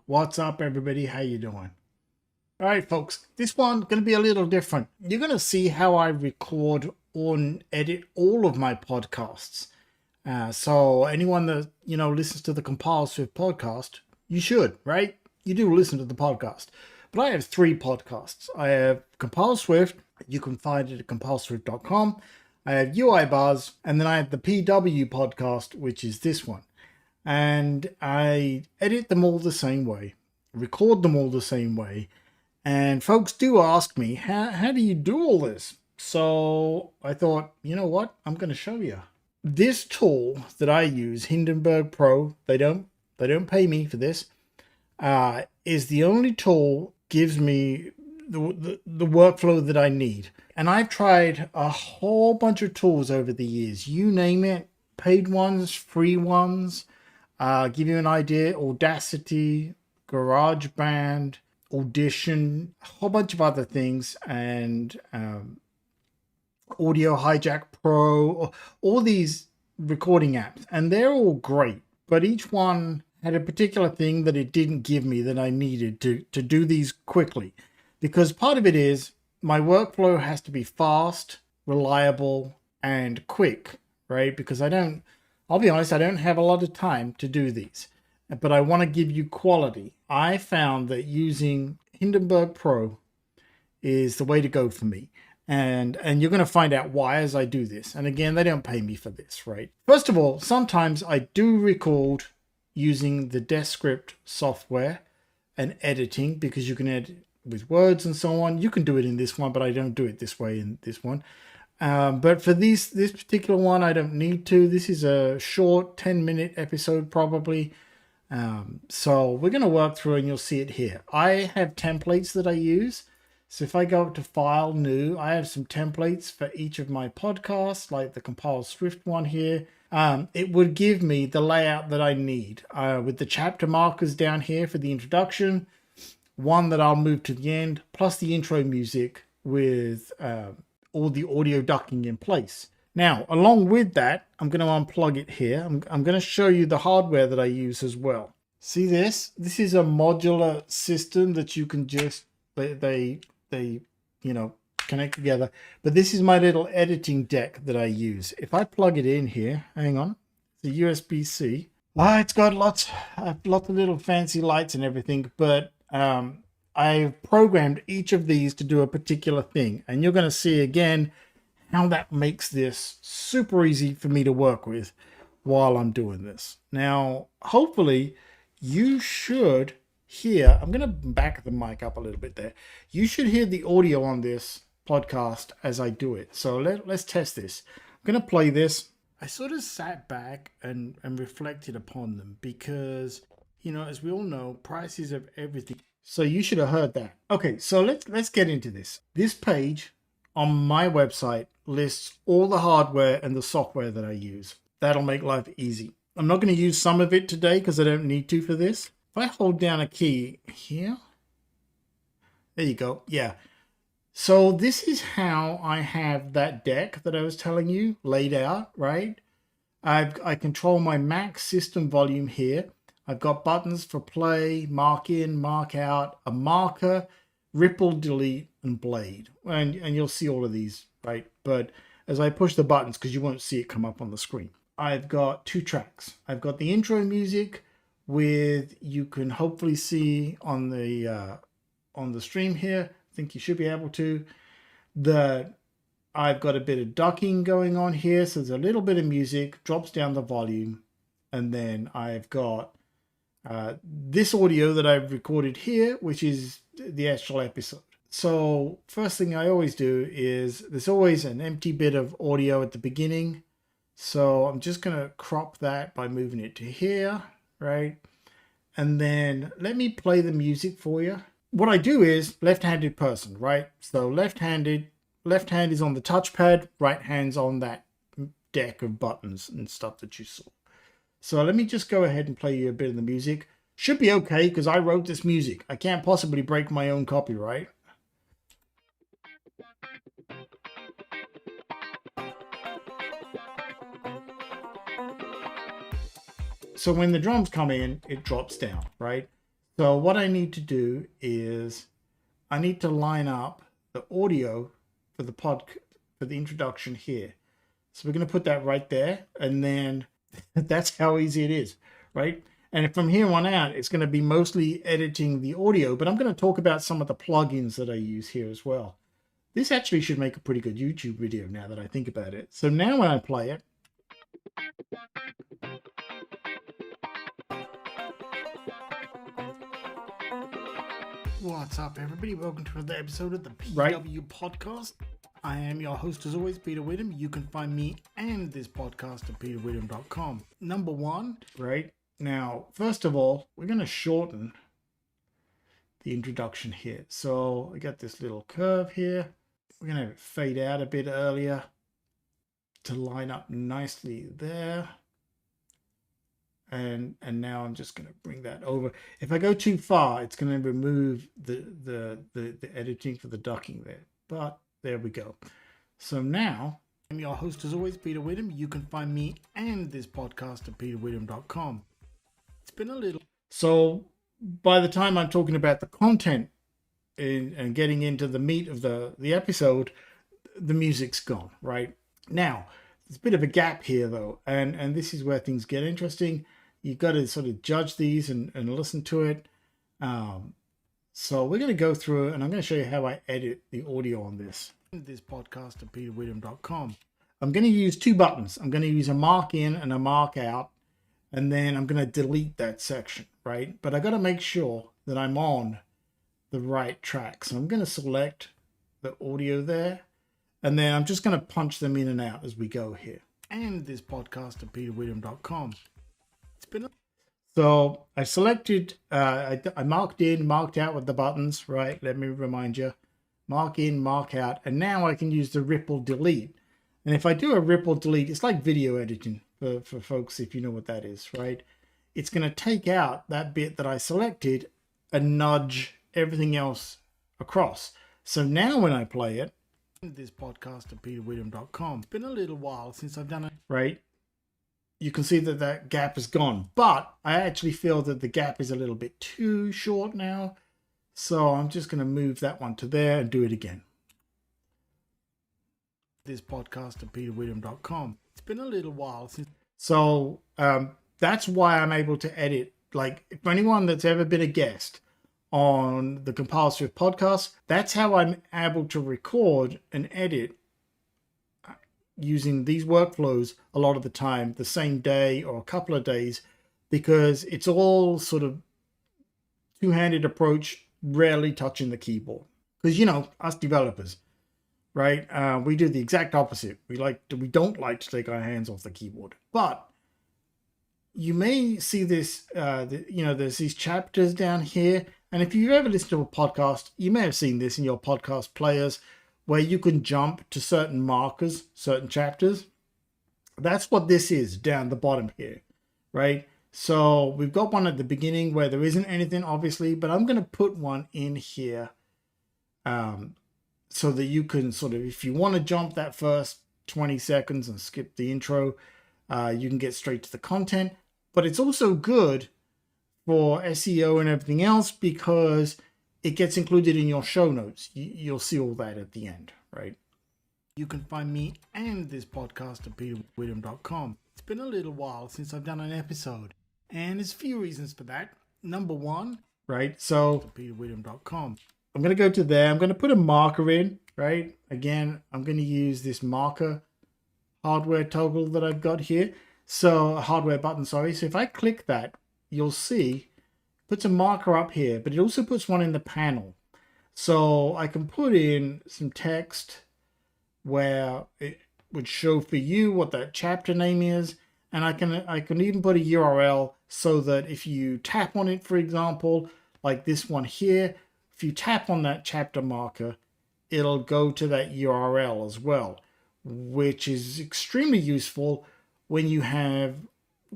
What's up, everybody? How you doing? All right, folks, this one's going to be a little different. You're going to see how I record and edit all of my podcasts. So anyone that, listens to the Compile Swift podcast, you should, right? You do listen to the podcast. But I have three podcasts. I have Compile Swift. You can find it at compileswift.com. I have UI Buzz, and then I have the PW podcast, which is this one. And I edit them all the same way, record them all the same way. And folks do ask me, how do you do all this? So I thought, you know what? I'm going to show you. This tool that I use, Hindenburg Pro, they don't pay me for this, is the only tool gives me the workflow that I need. And I've tried a whole bunch of tools over the years. You name it, paid ones, free ones. Give you an idea, Audacity, GarageBand, Audition, a whole bunch of other things, and Audio Hijack Pro, all these recording apps, and they're all great, but each one had a particular thing that it didn't give me that I needed to do these quickly, because part of it is my workflow has to be fast, reliable, and quick, right? Because I'll be honest, I don't have a lot of time to do these, but I want to give you quality. I found that using Hindenburg Pro is the way to go for me. And you're going to find out why as I do this. And again, they don't pay me for this, right? First of all, sometimes I do record using the Descript software and editing, because you can edit with words and so on. You can do it in this one, but I don't do it this way in this one. But for this particular one, I don't need to. This is a short 10-minute episode probably. So we're going to work through and you'll see it here. I have templates that I use. So if I go up to File, New, I have some templates for each of my podcasts, like the Compile Swift one here. It would give me the layout that I need with the chapter markers down here for the introduction, one that I'll move to the end, plus the intro music with all the audio ducking in place. Now, along with that, I'm going to unplug it here. I'm going to show you the hardware that I use as well. See this? This is a modular system that you can just, they connect together. But this is my little editing deck that I use. If I plug it in here, hang on, it's a USB-C. It's got lots of little fancy lights and everything, but I've programmed each of these to do a particular thing. And you're going to see again how that makes this super easy for me to work with while I'm doing this. Now, hopefully you should hear, I'm going to back the mic up a little bit there. You should hear the audio on this podcast as I do it. So let's test this. I'm going to play this. I sort of sat back and reflected upon them because, as we all know, prices of everything. So you should have heard that. Okay, so let's get into this. This page on my website lists all the hardware and the software that I use. That'll make life easy. I'm not going to use some of it today because I don't need to for this. If I hold down a key here, there you go. Yeah. So this is how I have that deck that I was telling you laid out, right? I control my max system volume here. I've got buttons for play, mark in, mark out, a marker, ripple, delete, and blade. And you'll see all of these, right? But as I push the buttons, because you won't see it come up on the screen, I've got two tracks. I've got the intro music with, you can hopefully see on the stream here. I think you should be able to. I've got a bit of ducking going on here. So there's a little bit of music, drops down the volume. And then I've got this audio that I've recorded here, which is the actual episode. So first thing I always do is there's always an empty bit of audio at the beginning. So I'm just going to crop that by moving it to here, right? And then let me play the music for you. What I do is left-handed person, right? So left hand is on the touchpad, right hand's on that deck of buttons and stuff that you saw. So let me just go ahead and play you a bit of the music. Should be okay because I wrote this music. I can't possibly break my own copyright. So when the drums come in, it drops down, right? So what I need to do is I need to line up the audio for the introduction here. So we're going to put that right there, and then that's how easy it is, right? And from here on out, it's going to be mostly editing the audio, but I'm going to talk about some of the plugins that I use here as well. This actually should make a pretty good YouTube video now that I think about it. So now when I play it, what's up, everybody? Welcome to another episode of the PW Podcast. I am your host, as always, Peter Whittam. You can find me and this podcast at peterwhittam.com. Number one, right? Now, first of all, we're going to shorten the introduction here. So I got this little curve here. We're going to fade out a bit earlier to line up nicely there. And now I'm just going to bring that over. If I go too far, it's going to remove the editing for the ducking there. But there we go. So now, I'm your host, as always, Peter Whittam. You can find me and this podcast at peterwhittam.com. It's been a little... So by the time I'm talking about the content and getting into the meat of the episode, the music's gone, right? Now, there's a bit of a gap here, though. And this is where things get interesting. You've got to sort of judge these and listen to it. So we're going to go through it, and I'm going to show you how I edit the audio on this podcast at peterwhittam.com. I'm going to use two buttons. I'm going to use a mark in and a mark out, and then I'm going to delete that section, right? But I got to make sure that I'm on the right track. So I'm going to select the audio there, and then I'm just going to punch them in and out as we go here. And this podcast at peterwhittam.com. So I selected, I marked in, marked out with the buttons, right? Let me remind you, mark in, mark out. And now I can use the ripple delete. And if I do a ripple delete, it's like video editing for folks, if you know what that is, right? It's going to take out that bit that I selected and nudge everything else across. So now when I play it, this podcast at peterwhittam.com, it's been a little while since I've done it, right? You can see that that gap is gone, but I actually feel that the gap is a little bit too short now. So I'm just going to move that one to there and do it again. This podcast at peterwhittam.com. It's been a little while since. So that's why I'm able to edit. Like, if anyone that's ever been a guest on the Compile Swift podcast, that's how I'm able to record and edit using these workflows a lot of the time, the same day or a couple of days, because it's all sort of two-handed approach, rarely touching the keyboard. Because, you know, us developers, right? We do the exact opposite. We don't like to take our hands off the keyboard. But you may see this, there's these chapters down here. And if you've ever listened to a podcast, you may have seen this in your podcast players, where you can jump to certain markers, certain chapters. That's what this is down the bottom here, right? So we've got one at the beginning where there isn't anything, obviously, but I'm going to put one in here so that you can sort of, if you want to jump that first 20 seconds and skip the intro, you can get straight to the content. But it's also good for SEO and everything else because it gets included in your show notes. You'll see all that at the end, right? You can find me and this podcast at peterwhittam.com. It's been a little while since I've done an episode, and there's a few reasons for that. Number one, right? So peterwhittam.com. I'm going to go to there. I'm going to put a marker in, right? Again, I'm going to use this marker hardware toggle that I've got here. So a hardware button, sorry. So if I click that, you'll see puts a marker up here, but it also puts one in the panel. So I can put in some text where it would show for you what that chapter name is. And I can even put a URL so that if you tap on it, for example, like this one here, if you tap on that chapter marker, it'll go to that URL as well, which is extremely useful when you have,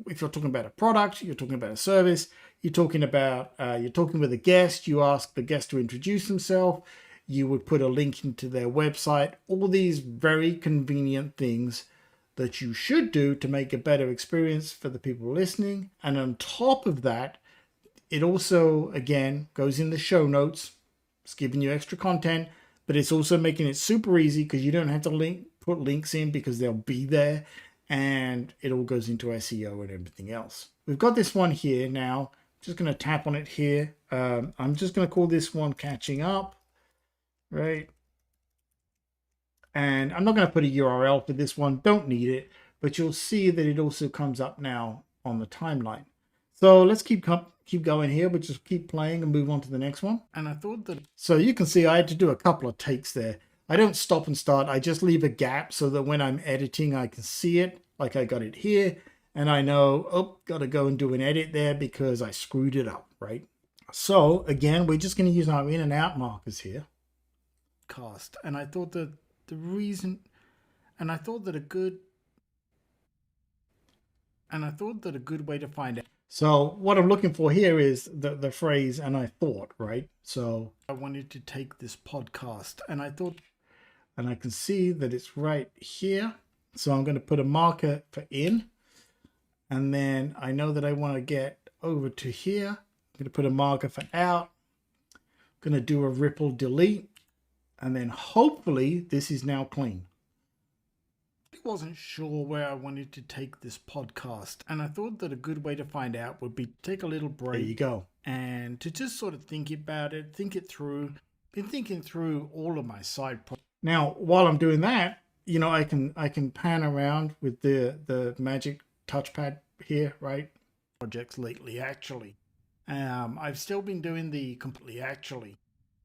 if you're talking about a product, you're talking about a service, you're talking with a guest, you ask the guest to introduce themselves, you would put a link into their website, all these very convenient things that you should do to make a better experience for the people listening. And on top of that, it also, again, goes in the show notes. It's giving you extra content, but it's also making it super easy because you don't have to put links in because they'll be there, and it all goes into SEO and everything else. We've got this one here now. Just going to tap on it here. I'm just going to call this one Catching Up, right? And I'm not going to put a URL for this one. Don't need it, but you'll see that it also comes up now on the timeline. So let's keep going here, but just keep playing and move on to the next one. And I thought that, so you can see I had to do a couple of takes there. I don't stop and start. I just leave a gap so that when I'm editing, I can see it. Like I got it here and I know, oh, got to go and do an edit there because I screwed it up, right? So again, we're just going to use our in and out markers here. Cast. And I thought that the reason, and I thought that a good way to find out. So what I'm looking for here is the phrase, and I thought, right? So I wanted to take this podcast and I thought, and I can see that it's right here. So I'm going to put a marker for in, and then I know that I want to get over to here. I'm going to put a marker for out. I'm going to do a ripple delete, and then hopefully this is now clean. I wasn't sure where I wanted to take this podcast, and I thought that a good way to find out would be to take a little break. There you go. And to just sort of think about it, think it through. Been thinking through all of my side projects. Now, while I'm doing that, you know, I can pan around with the magic touchpad here, right? Projects lately, actually. I've still been doing the completely actually.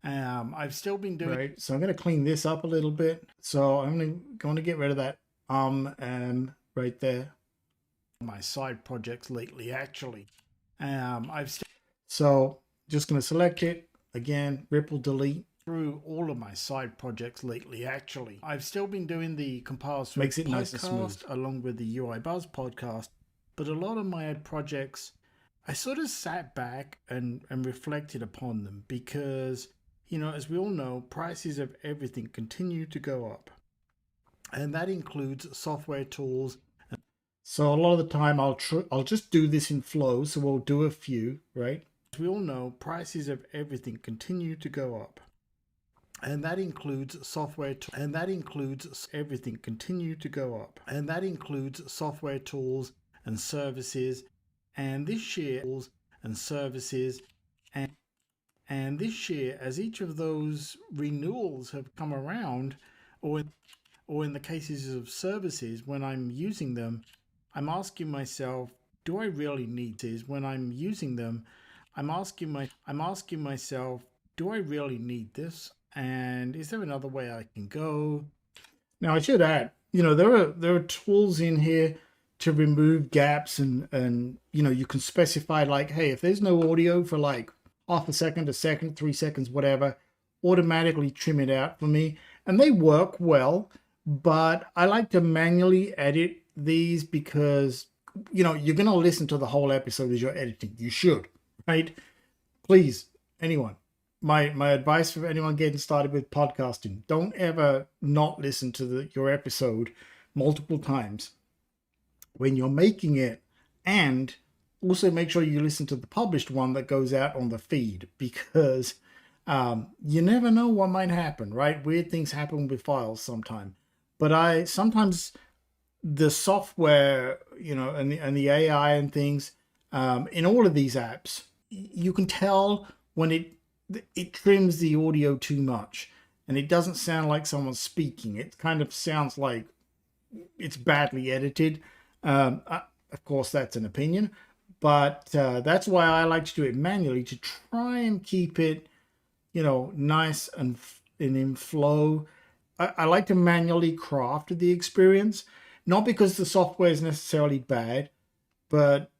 I've still been doing right. So I'm going to clean this up a little bit. So I'm going to get rid of that right there. My side projects lately, actually. So just going to select it again, ripple delete. Through all of my side projects lately, actually. I've still been doing the Compile Swift Makes it podcast nice and smooth, along with the UI Buzz podcast, but a lot of my projects, I sort of sat back and reflected upon them because, you know, as we all know, prices of everything continue to go up, and that includes software tools. So a lot of the time I'll just do this in flow, so we'll do a few, right? As we all know, prices of everything continue to go up. And that includes software, and that includes everything continue to go up. And that includes software tools and services. And this year, and services, and this year, as each of those renewals have come around, or in the cases of services, when I'm using them, I'm asking myself, do I really need these? When I'm using them, I'm asking myself, do I really need this? And is there another way I can go? Now I should add, you know, there are tools in here to remove gaps, and you know, you can specify like, hey, if there's no audio for like half a second, 3 seconds, whatever, automatically trim it out for me. And they work well, but I like to manually edit these because, you know, you're going to listen to the whole episode as you're editing. You should, right? Please, anyone. My advice for anyone getting started with podcasting, don't ever not listen to your episode multiple times when you're making it, and also make sure you listen to the published one that goes out on the feed, because you never know what might happen, right? Weird things happen with files sometimes. But sometimes the software, you know, and the AI and things in all of these apps, you can tell when it trims the audio too much and it doesn't sound like someone's speaking. It kind of sounds like it's badly edited. Of course, that's an opinion, but that's why I like to do it manually, to try and keep it, you know, nice and in flow. I like to manually craft the experience, not because the software is necessarily bad, but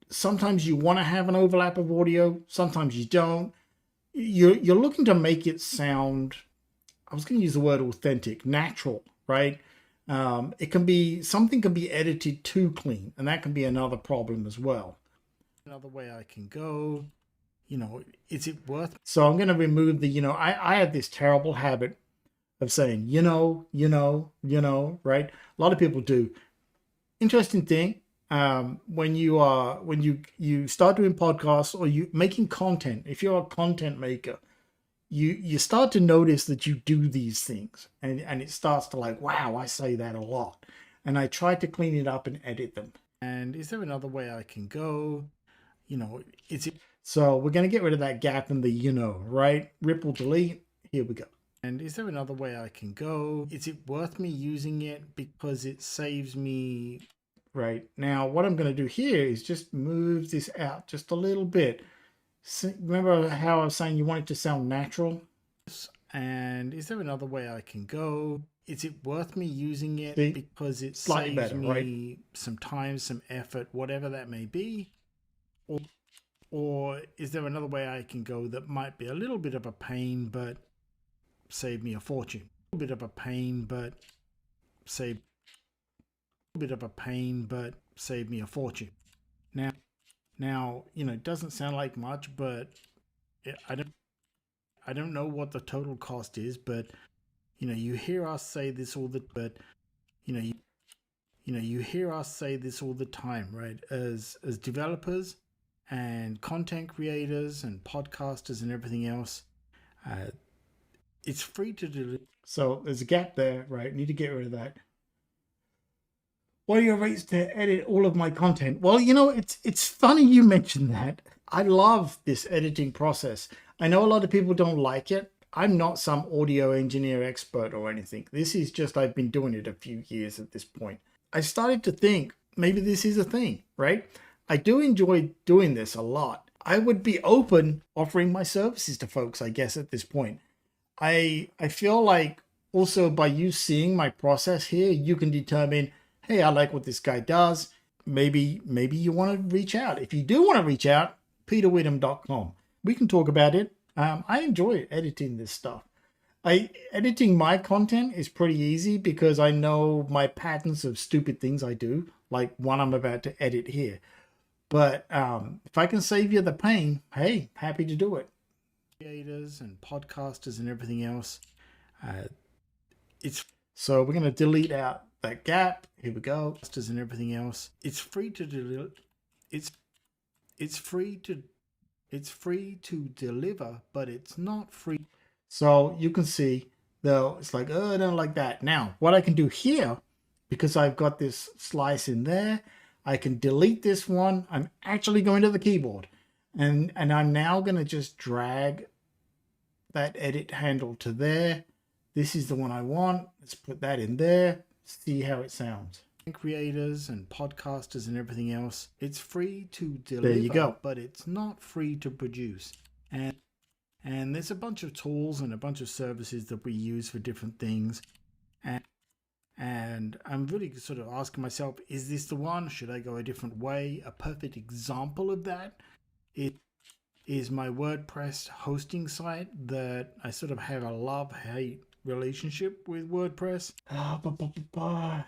sometimes you want to have an overlap of audio, sometimes you don't. You're looking to make it sound, I was going to use the word authentic, natural, right? Something can be edited too clean, and that can be another problem as well. Another way I can go, you know, is it worth? So I'm going to remove the, you know, I have this terrible habit of saying, you know, right? A lot of people do. Interesting thing, when you start doing podcasts or you making content, if you're a content maker, you start to notice that you do these things, and it starts to like, wow, I say that a lot, and I try to clean it up and edit them. And is there another way I can go? Is it so we're going to get rid of that gap in the right? Ripple delete. Here we go. And is there another way I can go? Is it worth me using it because it saves me? Right now, what I'm going to do here is just move this out just a little bit. Remember how I was saying you want it to sound natural? And is there another way I can go? Is it worth me using it because it saves better, me right? Some time, some effort, whatever that may be? Or is there another way I can go that might be a little bit of a pain but save me a fortune? A little bit of a pain but save me a fortune. Now, it doesn't sound like much, but I don't know what the total cost is, but you hear us say this all the you hear us say this all the time, right? As developers and content creators and podcasters and everything else, it's free to do. So there's a gap there, right? Need to get rid of that. What are your rates to edit all of my content? Well, it's funny you mentioned that. I love this editing process. I know a lot of people don't like it. I'm not some audio engineer expert or anything. This is just, I've been doing it a few years at this point. I started to think maybe this is a thing, right? I do enjoy doing this a lot. I would be open offering my services to folks, I guess, at this point. I feel like also by you seeing my process here, you can determine, hey, I like what this guy does. Maybe you want to reach out. If you do want to reach out, peterwhittam.com. We can talk about it. I enjoy editing this stuff. Editing my content is pretty easy because I know my patterns of stupid things I do, like one I'm about to edit here. But if I can save you the pain, hey, happy to do it. Creators and podcasters and everything else. So we're going to delete out that gap. Here we go. And everything else. It's free to delete. It's free to deliver, but it's not free. So you can see though it's like, oh, I don't like that. Now what I can do here, because I've got this slice in there, I can delete this one. I'm actually going to the keyboard, and I'm now going to just drag that edit handle to there. This is the one I want. Let's put that in there. See how it sounds. Creators and podcasters and everything else. It's free to deliver, there you go. But it's not free to produce. And there's a bunch of tools and a bunch of services that we use for different things. And I'm really sort of asking myself, is this the one? Should I go a different way? A perfect example of that is my WordPress hosting site that I sort of have a love-hate relationship with WordPress.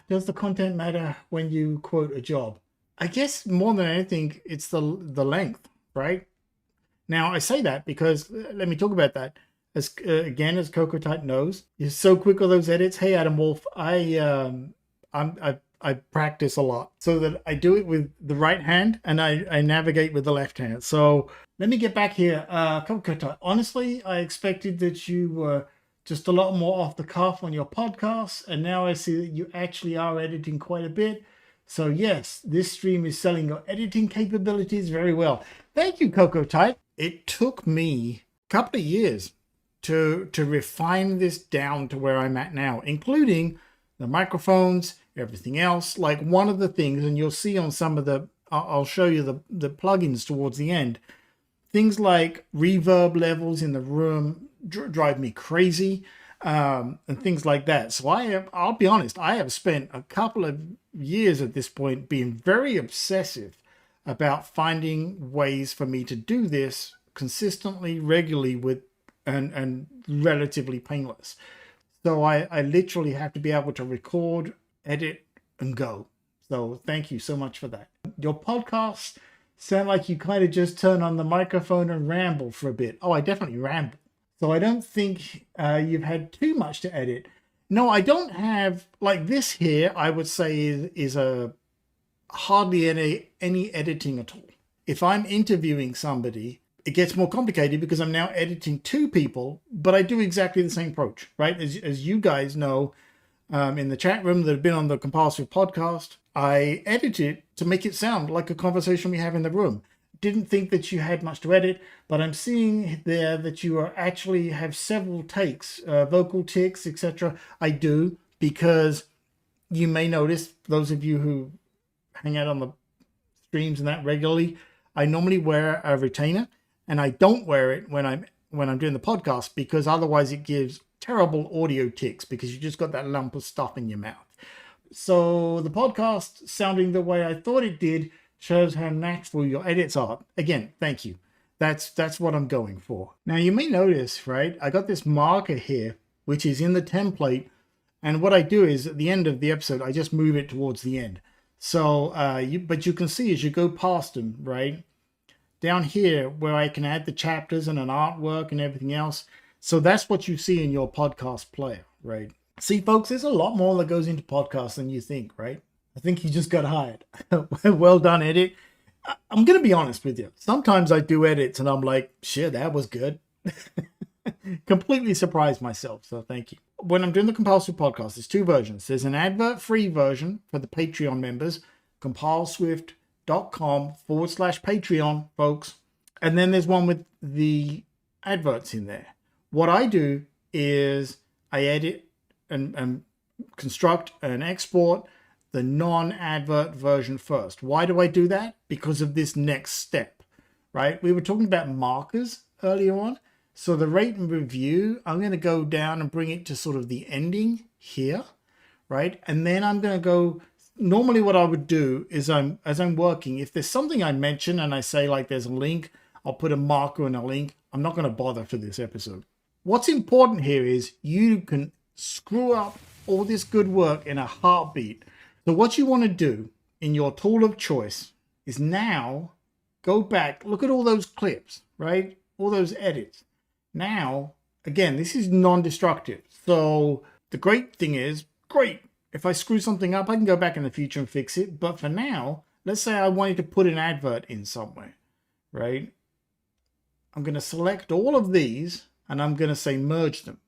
Does the content matter when you quote a job? I guess more than anything, it's the length, right? Now I say that because let me talk about that. As again, as CocoTight knows, you're so quick with those edits. Hey, Adam Wolf, I practice a lot so that I do it with the right hand and I navigate with the left hand. So let me get back here. CocoTight, honestly, I expected that you were just a lot more off the cuff on your podcasts, and now I see that you actually are editing quite a bit. So yes, this stream is selling your editing capabilities very well. Thank you, CocoTight. It took me a couple of years to refine this down to where I'm at now, including the microphones, everything else. Like one of the things, and you'll see on some of the, I'll show you the plugins towards the end, things like reverb levels in the room drive me crazy, and things like that. So I'll be honest, I have spent a couple of years at this point being very obsessive about finding ways for me to do this consistently, regularly, with and relatively painless. So I literally have to be able to record, edit, and go. So thank you so much for that. Your podcasts sound like you kind of just turn on the microphone and ramble for a bit. Oh, I definitely ramble. So I don't think you've had too much to edit. No, I don't have, like this here, I would say is a hardly any editing at all. If I'm interviewing somebody, it gets more complicated because I'm now editing two people, but I do exactly the same approach, right? As you guys know, in the chat room that have been on the Compulsive podcast, I edit it to make it sound like a conversation we have in the room. Didn't think that you had much to edit, but I'm seeing there that you are actually have several takes, vocal ticks, etc. I do, because you may notice, those of you who hang out on the streams and that regularly, I normally wear a retainer, and I don't wear it when I'm doing the podcast, because otherwise it gives terrible audio ticks because you just got that lump of stuff in your mouth. So the podcast sounding the way I thought it did shows how natural your edits are. Again, thank you. That's what I'm going for. Now you may notice, right, I got this marker here, which is in the template. And what I do is at the end of the episode, I just move it towards the end. So, but you can see as you go past them, right, down here where I can add the chapters and an artwork and everything else. So that's what you see in your podcast player, right? See, folks, there's a lot more that goes into podcasts than you think, right? I think you just got hired. Well done, edit. I'm going to be honest with you. Sometimes I do edits and I'm like, shit, that was good. Completely surprised myself, so thank you. When I'm doing the Compulsive podcast, there's two versions. There's an advert-free version for the Patreon members, compileswift.com/Patreon, folks. And then there's one with the adverts in there. What I do is I edit and construct and export the non-advert version first. Why do I do that? Because of this next step, right? We were talking about markers earlier on. So the rate and review, I'm going to go down and bring it to sort of the ending here, right? And then I'm going to go, normally what I would do is as I'm working, if there's something I mention and I say like there's a link, I'll put a marker and a link. I'm not going to bother for this episode. What's important here is you can screw up all this good work in a heartbeat. So what you want to do in your tool of choice is now go back, look at all those clips, right? All those edits. Now, again, this is non-destructive. So the great thing is, great, if I screw something up, I can go back in the future and fix it. But for now, let's say I wanted to put an advert in somewhere, right? I'm going to select all of these and I'm going to say merge them.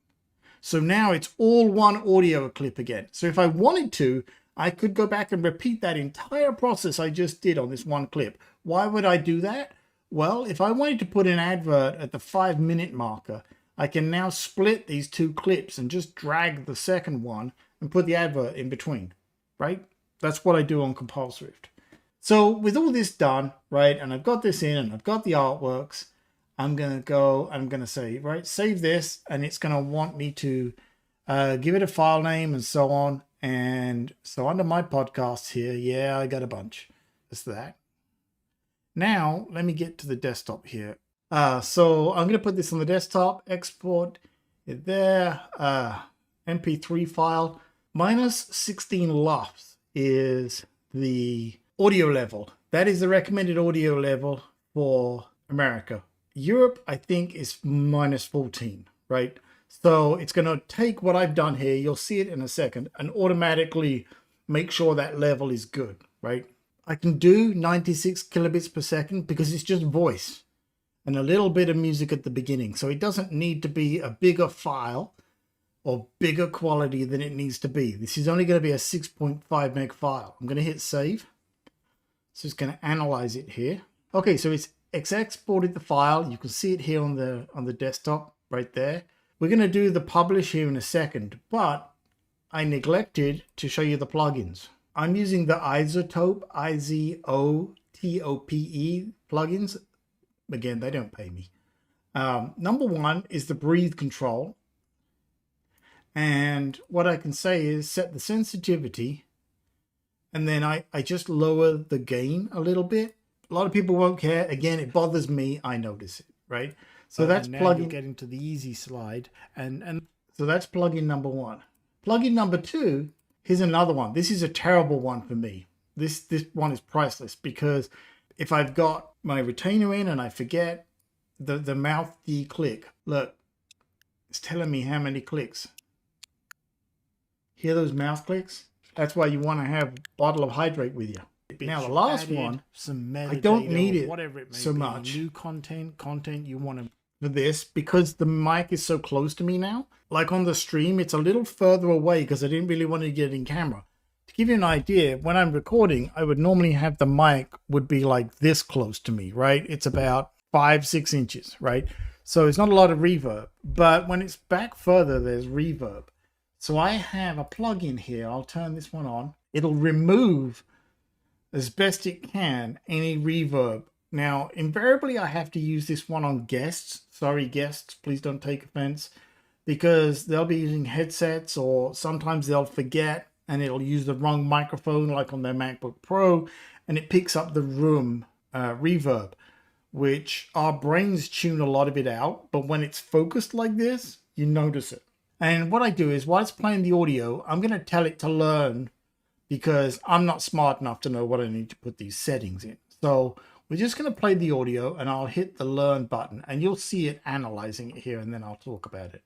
So now it's all one audio clip again. So if I wanted to, I could go back and repeat that entire process I just did on this one clip. Why would I do that? Well, if I wanted to put an advert at the 5-minute marker, I can now split these two clips and just drag the second one and put the advert in between, right? That's what I do on Compulswift. So with all this done, right, and I've got this in and I've got the artworks, I'm going to say, right, save this, and it's going to want me to give it a file name and so on. And so under my podcasts here, yeah, I got a bunch. That's that. Now, let me get to the desktop here. So I'm going to put this on the desktop, export it there, MP3 file. Minus 16 LUFS is the audio level. That is the recommended audio level for America. Europe, I think, is minus 14, right? So it's going to take what I've done here, you'll see it in a second, and automatically make sure that level is good, right? I can do 96 kilobits per second because it's just voice and a little bit of music at the beginning. So it doesn't need to be a bigger file or bigger quality than it needs to be. This is only going to be a 6.5 meg file. I'm going to hit save. So it's going to analyze it here. Okay, so it's exported the file. You can see it here on the desktop right there. We're going to do the publish here in a second, but I neglected to show you the plugins. I'm using the Izotope, Izotope plugins. Again, they don't pay me. Number one is the breathe control. And what I can say is set the sensitivity, and then I just lower the gain a little bit. A lot of people won't care. Again, it bothers me. I notice it, right? So that's plugin. Getting to the easy slide, and so that's plugin number one. Plugin number two, here's another one. This is a terrible one for me. This one is priceless because if I've got my retainer in and I forget the mouth declick, look, it's telling me how many clicks. Hear those mouth clicks? That's why you want to have a bottle of hydrate with you. bits. Now the last one, some metadata, I don't need it whatever it may so be. Much. New content you want to for this, because the mic is so close to me now. Like on the stream, it's a little further away because I didn't really want to get in camera. To give you an idea, when I'm recording, I would normally have the mic would be like this close to me, right? It's about 5-6 inches, right? So it's not a lot of reverb, but when it's back further, there's reverb. So I have a plugin here. I'll turn this one on. It'll remove as best it can any reverb. Now, invariably, I have to use this one on guests. Sorry, guests, please don't take offense, because they'll be using headsets, or sometimes they'll forget and it'll use the wrong microphone, like on their MacBook Pro, and it picks up the room reverb, which our brains tune a lot of it out. But when it's focused like this, you notice it. And what I do is, while it's playing the audio, I'm going to tell it to learn, because I'm not smart enough to know what I need to put these settings in. So we're just going to play the audio, and I'll hit the learn button, and you'll see it analyzing it here, and then I'll talk about it.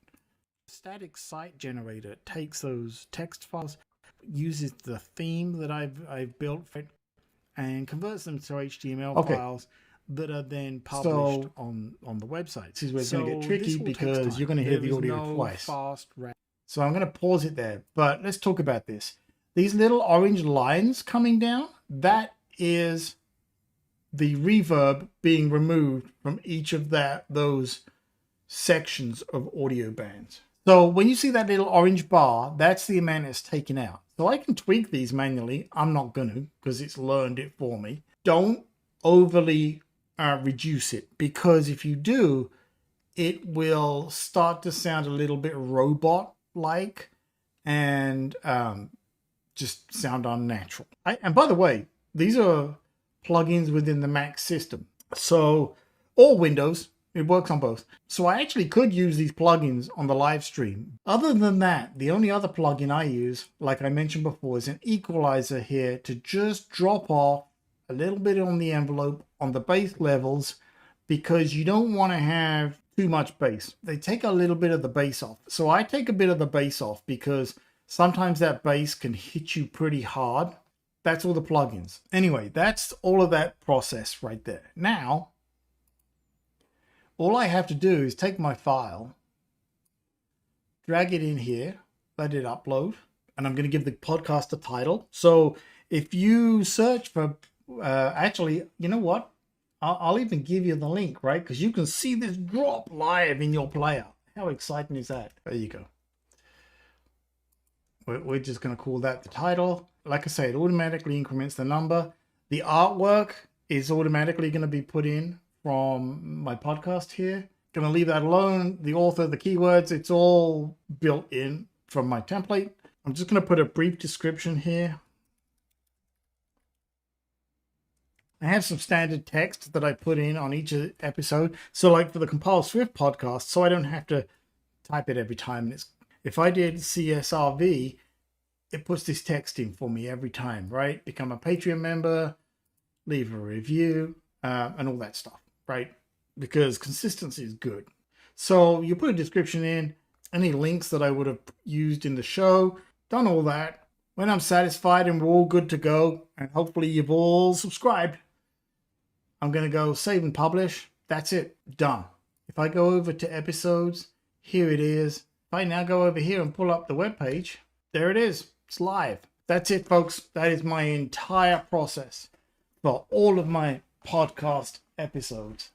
Static site generator takes those text files, uses the theme that I've built for it, and converts them to HTML files that are then published on the website. This is where it's going to get tricky, because you're going to hear the audio twice. So I'm going to pause it there, but let's talk about this. These little orange lines coming down, that is the reverb being removed from each of those sections of audio bands. So when you see that little orange bar, that's the amount it's taken out. So I can tweak these manually. I'm not going to, because it's learned it for me. Don't overly reduce it, because if you do, it will start to sound a little bit robot-like and just sound unnatural. And by the way, these are plugins within the Mac system, so, or Windows. It works on both. So I actually could use these plugins on the live stream. Other than that, the only other plugin I use, like I mentioned before, is an equalizer here to just drop off a little bit on the envelope on the bass levels, because you don't want to have too much bass. They take a little bit of the bass off. So I take a bit of the bass off, because sometimes that bass can hit you pretty hard. That's all the plugins. Anyway, that's all of that process right there. Now, all I have to do is take my file, drag it in here, let it upload, and I'm going to give the podcast a title. So if you search for, actually, you know what? I'll even give you the link, right? Because you can see this drop live in your player. How exciting is that? There you go. We're just going to call that the title. Like I say, it automatically increments the number. The artwork is automatically going to be put in from my podcast here. Going to leave that alone. The author, the keywords, it's all built in from my template. I'm just going to put a brief description here. I have some standard text that I put in on each episode. So like for the Compile Swift podcast, so I don't have to type it every time. If I did CSRV, it puts this text in for me every time, right? Become a Patreon member, leave a review, and all that stuff, right? Because consistency is good. So you put a description in, any links that I would have used in the show, done all that. When I'm satisfied and we're all good to go, and hopefully you've all subscribed, I'm going to go save and publish. That's it. Done. If I go over to episodes, here it is. If I now go over here and pull up the web page, there it is. It's live. That's it, folks. That is my entire process for all of my podcast episodes.